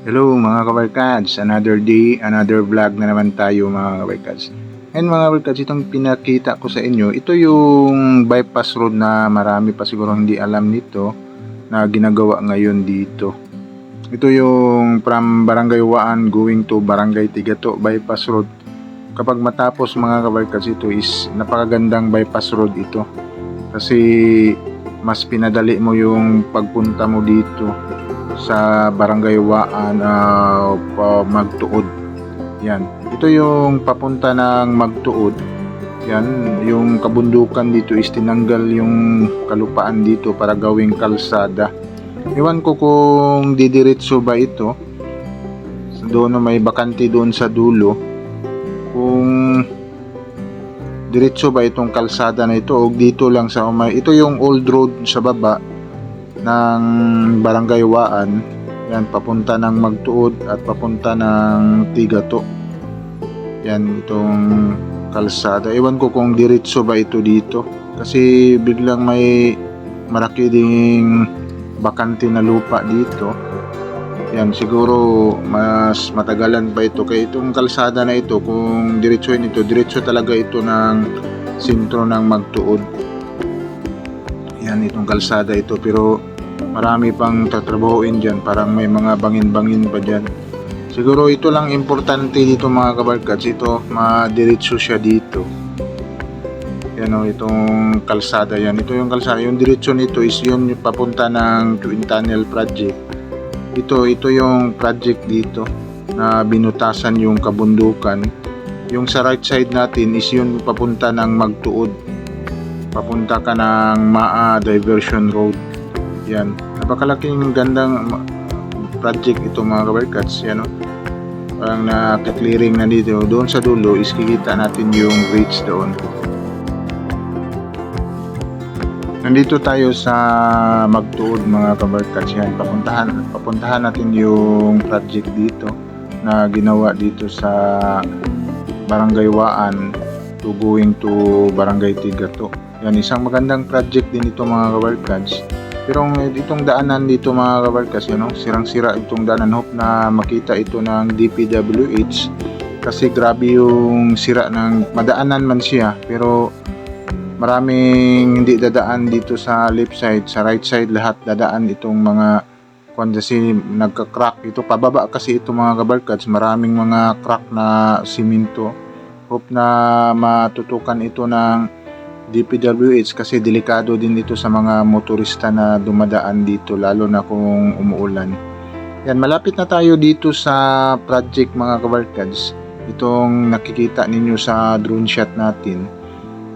Hello mga kabarkads, another day, another vlog na naman tayo mga kabarkads. And mga kabarkads, itong pinakita ko sa inyo, ito yung bypass road na marami pa siguro hindi alam nito na ginagawa ngayon dito. Ito yung from Barangay Waan going to Barangay Tigato bypass road. Kapag matapos mga kabarkads, ito is napakagandang bypass road ito. Kasi mas pinadali mo yung pagpunta mo dito sa Barangay Waan Magtuod. Yan. Ito yung papunta ng Magtuod. Yan, yung kabundukan dito is tinanggal yung kalupaan dito para gawing kalsada. Iwan ko kung didiretso ba ito. Doon may bakante doon sa dulo. Kung diretso ba itong kalsada na ito o dito lang sa umay. Ito yung old road sa baba ng Barangay Waan. Yan, papunta ng Magtuod at papunta ng Tigato. Yan, itong kalsada. Ewan ko kung diretso ba ito dito. Kasi biglang may malaki ding bakante na lupa dito. Yan, siguro mas matagalan pa ito. Kaya itong kalsada na ito, kung diretsoin ito, diretso talaga ito ng sentro ng Magtuod. Yan, itong kalsada ito. Pero marami pang tatrabahoin dyan, parang may mga bangin-bangin pa dyan. Siguro ito lang importante dito mga kabarkads, ito madiretso siya dito. Yan o, itong kalsada yan, ito yung kalsada, yung diretso nito is yun yung papunta ng Twin Tunnel Project. Ito yung project dito na binutasan yung kabundukan. Yung sa right side natin is yun papunta ng Magtuod, papunta ka ng Maa Diversion Road. Yan, napakalaking gandang project ito mga kabarkads. Yan o, parang naka-clearing na dito. Doon sa dulo is kikita natin yung bridge doon. Nandito tayo sa Magtuod mga kabarkads. Yan, papuntahan natin yung project dito na ginawa dito sa Barangay Waan to going to Barangay Tigato. Yan, isang magandang project din ito mga kabarkads. Pero itong daanan dito mga kabarkas, sirang-sira itong daanan. Hope na makita ito ng DPWH kasi grabe yung sira ng madaanan man siya, pero maraming hindi dadaan dito sa left side, sa right side lahat dadaan itong mga kasi nagka-crack ito pababa kasi ito mga kabarkads, maraming mga crack na simento. Hope na matutukan ito ng DPWH kasi delikado din ito sa mga motorista na dumadaan dito lalo na kung umuulan. Yan, malapit na tayo dito sa project mga kabarkads. Itong nakikita ninyo sa drone shot natin.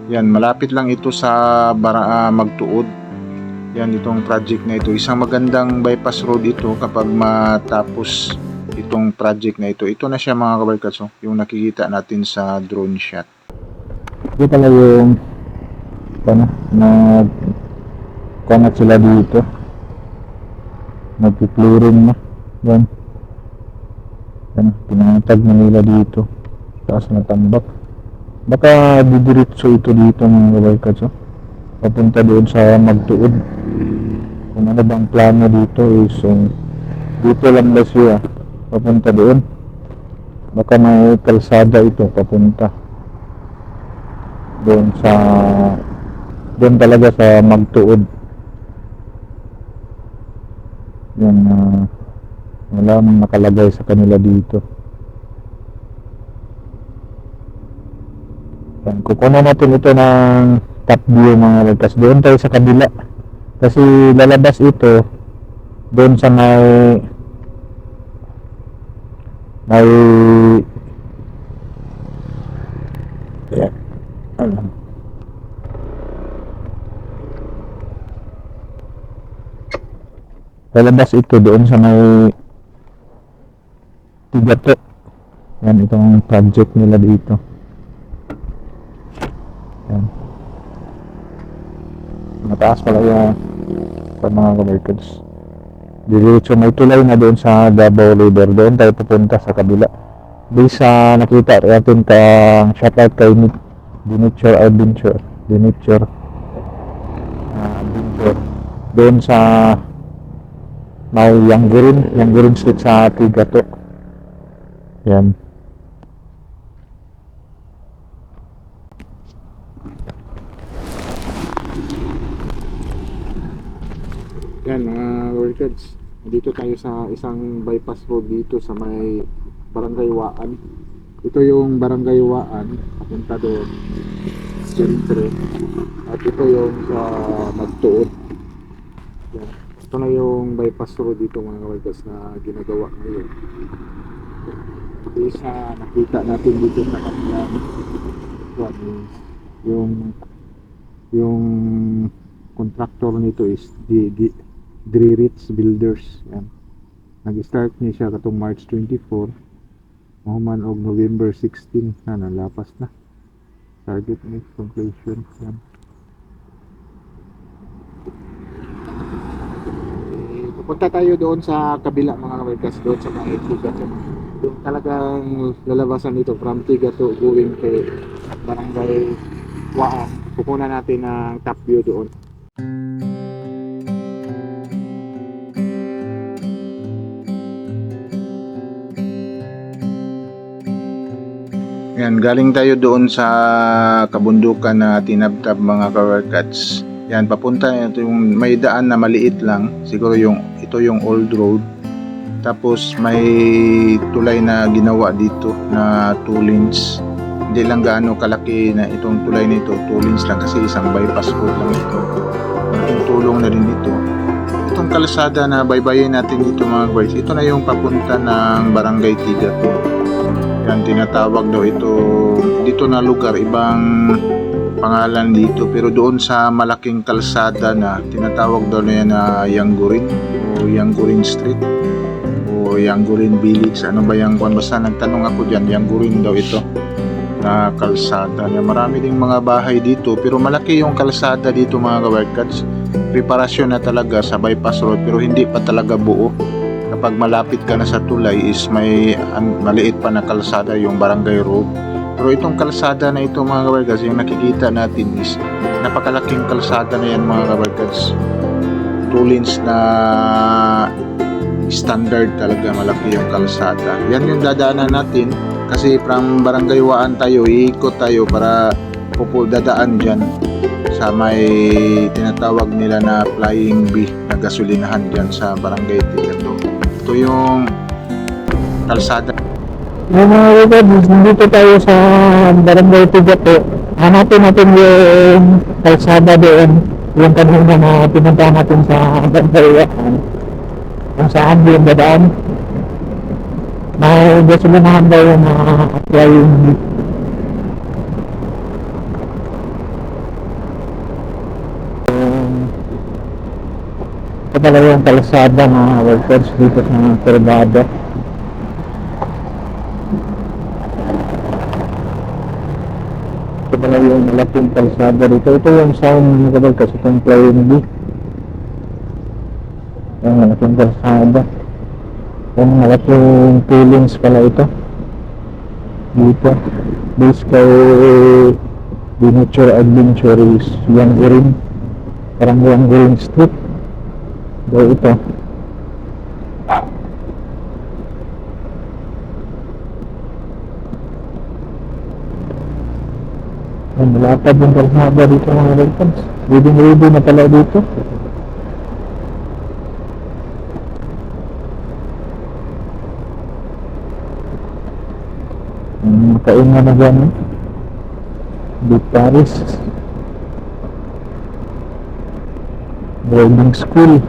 Yan, malapit lang ito sa Magtuod. Yan, itong project na ito. Isang magandang bypass road ito kapag matapos itong project na ito. Ito na siya mga kabarkads, yung nakikita natin sa drone shot. Ito pala yung nag-connect sila dito, nag-clearing na yan, pinatag na nila dito tapos natambak. Baka didiretso ito dito mga kabarkads, papunta doon sa Magtuod. Kung ano bang plano dito is dito lang ba siya papunta doon, baka may kalsada ito papunta doon talaga sa Magtuod. Yan, wala nang nakalagay sa kanila dito. Yan, kukunan natin ito ng top view mga kabarkads. Doon tayo sa kabila kasi lalabas ito doon sa may yan, lalabas ito doon sa may Tigato. Yan, itong project nila dito. Yan, mataas pala yung sa mga kabarkads. Diretso may tulay na doon sa Davao River. Doon tayo pupunta sa kabila. Based sa nakita natin kang shoutout kay Diniture Adventure doon sa May Yanggurin Street sa Tigato. Yan. Yan mga workers, dito tayo sa isang bypass road dito sa may Barangay Waan. Ito yung Barangay Waan, papunta doon, siyempre. At ito yung sa Magtuod. Yan. Ito na yung bypass road dito mga workers na ginagawa ngayon. Isa nakita natin dito sa kanilang yung contractor nito is Dririts Builders. Yan. Nag-start niya siya katong March 24, mahuman og November 16 na nalapas na. Target ni completion. Yan. Pupunta tayo doon sa kabila mga kabarkas, doon sa mga Tigato. Yung talagang lalabasan nito from Tigato going kay Barangay Waan. Pupunan natin ng top view doon. Yan, galing tayo doon sa kabundukan na tinabtab mga kawarkats. Yan, papunta ito yung may daan na maliit lang. Siguro ito yung old road. Tapos may tulay na ginawa dito na 2 lanes. Hindi lang gaano kalaki na itong tulay nito, 2 lanes lang kasi isang bypass road lang ito. Malaking tulong na rin ito. Itong kalsada na baybayin natin dito mga guys, ito na yung papunta ng Barangay Tigato. Yan, tinatawag daw ito dito na lugar, ibang pangalan dito, pero doon sa malaking kalsada na tinatawag daw na yan na Yanggurin o Yanggurin Street o Yanggurin Village. Ano ba yung kung basta nagtanong ako dyan, Yanggurin daw ito na kalsada. Marami ding mga bahay dito pero malaki yung kalsada dito mga kabarkads. Preparasyon na talaga sa bypass road pero hindi pa talaga buo. Kapag malapit ka na sa tulay is may maliit pa na kalsada yung barangay road. Pero itong kalsada na ito mga kabarkads, yung nakikita natin is napakalaking kalsada na yan mga kabarkads. 2 lanes na standard talaga, malaki yung kalsada. Yan yung dadaanan natin kasi from Barangay Waan tayo, iikot tayo para dadaan dyan sa may tinatawag nila na Flying Bee na gasolinahan dyan sa Barangay Tigato. Ito yung kalsada. Mga workers, nandito tayo sa Barangay Tigato. Hanapin natin yung kalsada doon, yung kanina na pinunta natin sa Barangay Waan. Kung saan yung dadaan. May gasolinahan daw yung Flying Bee. Ito pala yung kalsada mga workers dito sa Corbado. Ito pala yung malaking kalsada dito. Ito yung sound mga kabarkas, itong Flying Bee. Yung malaking kalsada. Yung malaking feelings pala ito dito. Base kay The Nature Adventures Yanggurin, parang Yanggurin Street daw ito. Malapad yung kalsada dito mga kabarkas. Ready na pala dito. Makainga na dyan di Paris boarding school.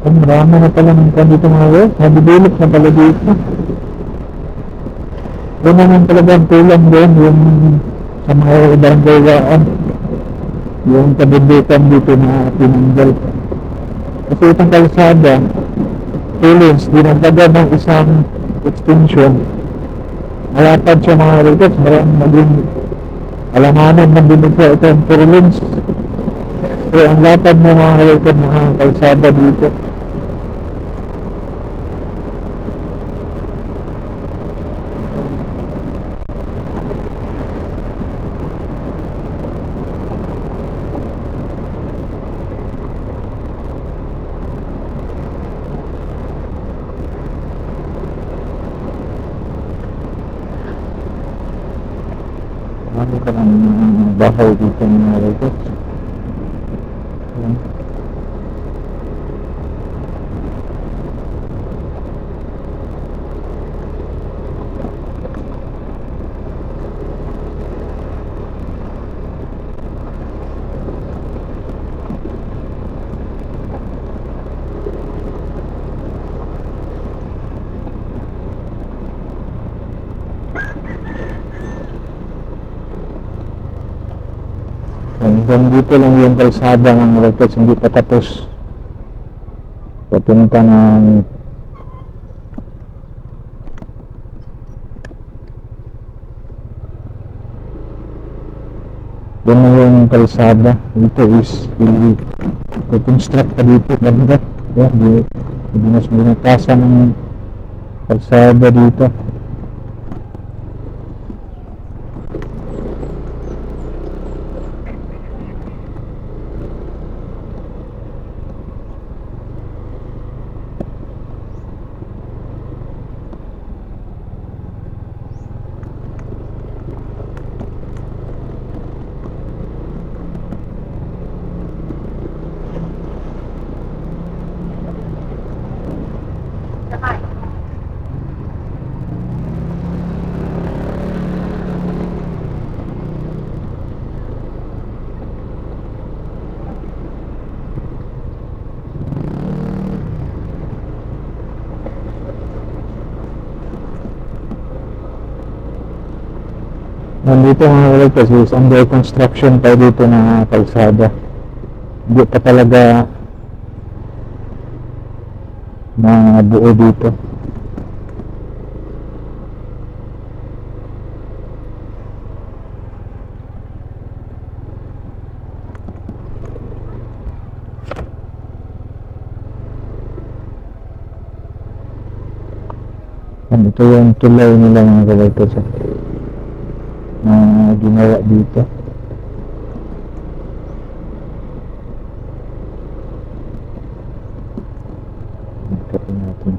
Marami na pala ng dito mga work, nabibilip na pala dito. Doon naman talaga ang tulang doon yung sa mga Barangay Waan, yung kabibitan dito na pinanggal kasi itong kalsada 2 lanes, dinagdagan ng isang extension. Malapad siya mga workers, maraming maging alamanan ng binigay ito ang 4 lanes. So ang lapad ng mga workers, mga kalsada dito. Marami pa ng bahay dito mga robots. Ayan. Hanggang dito lang yung kalsada ng robots, hindi pa tapos. Papunta ng doon na yung kalsada. Dito is i-construct pa dito banda. Yan, di mas binatasan ng kalsada dito. Nandito mga robots is under construction pa dito na kalsada. Hindi pa talaga na buo dito. Yan, ito yung tulay nila mga robots na ginawa dito. Ikatin natin.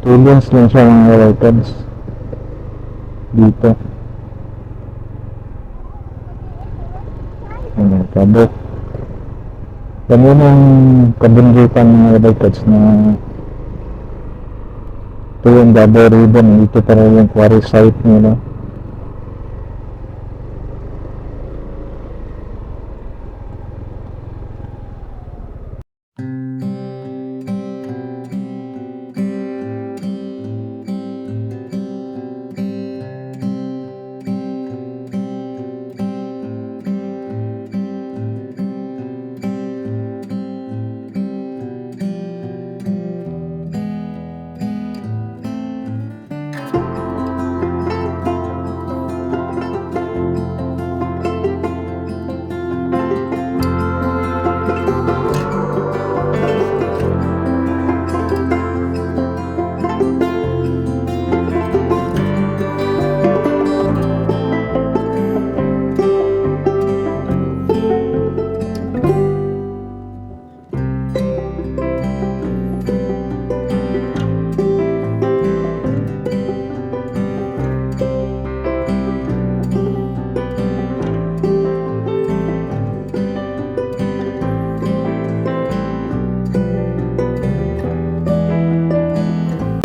Tulings lang siya mga robots dito. Ayan, kabok. Yan yun ang kabundukan ng robots na ito yung Davao Ribbon. Ito pa rin yung quarry site nila.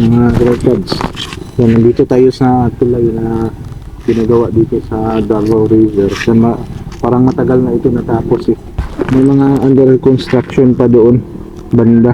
Mga robots. Yan, nandito tayo sa tulay na ginagawa dito sa Davao River. Parang matagal na ito natapos eh. May mga under construction pa doon banda.